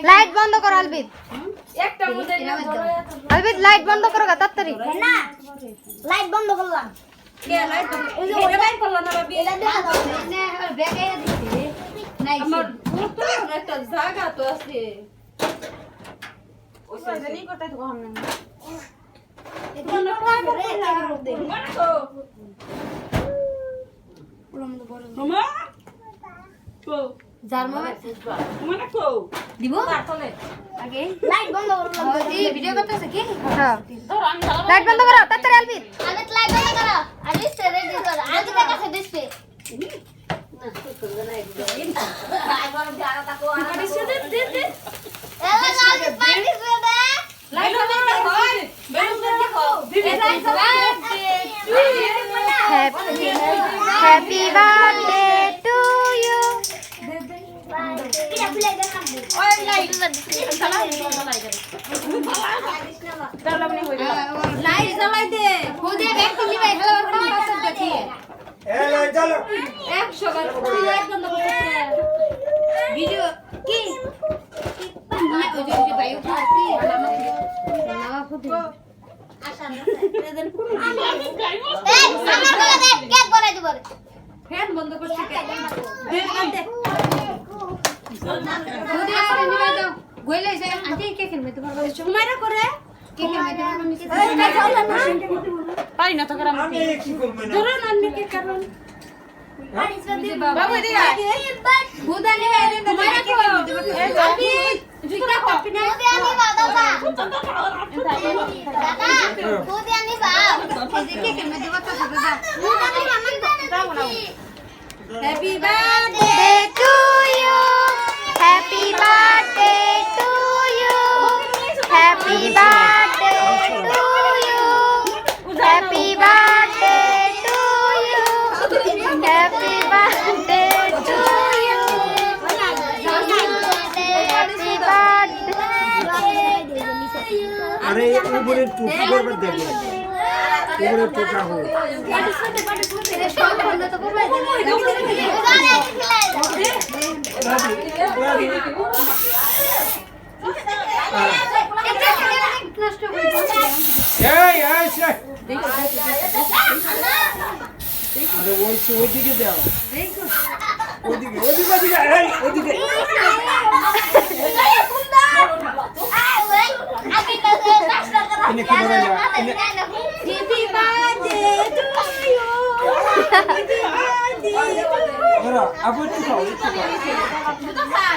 Light বন্ধ করো আলবিদ। আলবিদ light বন্ধ করো তাড়াতাড়ি। না লাইট বন্ধ করলাম। কে লাইট বন্ধ? ওই যে ওটা লাইট করলো না বাবি। এটা দেখা যাচ্ছে না আর ব্যাগে দিতে নাই আমার তো একটা জায়গা তো আছে। ওই জানি কোথায় তো কম না। এটা না প্রায় করে মামা কো জার্মান মানে কো দিব তারপরে আগে লাইট বন্ধ করলাম। এই ভিডিও করতেছে কি? হ্যাঁ ধর আমি জ্বালাবো। লাইট বন্ধ করো তাড়াতাড়ি আলবিদ। আগে লাইট বন্ধ করো। আগে সেরে দিও আগে দেখা আছে দিছে। এলা আগে পার্টি করে দে। লাইট বন্ধ হয় বেলুন দিয়ে দেখো light happy birthday to you. এটা প্লে দেখাম। ওই লাইট জ্বালাই জ্বালাবনি হই লাইট জ্বালাই দে খুদে ব্যাগ খুলি ভাই হ্যালো পাঁচ দেখি। এ লাইট জ্বালো 100 বার লাইট বন্ধ করতে ভিডিও কি না ওই যে ভাই উঠাছি নামা খুদি আশা না এই আমার বলে দে কেক বলে দিব ফ্যান বন্ধ করতে দে দে খুদি আর নিবা দাও গইলে যে আন্টি কেক এর মধ্যে পারবে সুমাইরা করে কেক এর মধ্যে নিচে এটা জ্বালা না পারি না তো করাম আমি কি করব না ধরো না কে কারণ বাবু দিগা খুদা নিবা এর সুমাইরা কো আমি জুতা কপি না খুদি আনি বা দাদা দাদা খুদি আনি বা এই যে কেক এর মধ্যে কথা দাদা খুদি আনি বা happy birthday to you happy birthday to you happy birthday to you happy birthday to you happy birthday to you happy birthday. আরে উপরে টুপি করবে দেখো উপরে টোকা হোক সব বন্ধ তো করবে নষ্ট করে এই এই সে আরে ওইদিকে দাও ওইদিকে ওইদিকে ওইদিকে এই ওইদিকে ইনে কি বলে না ইনে হ্যাপি বার্থডে টু ইউ ধরো আবু একটু খাও একটু খাও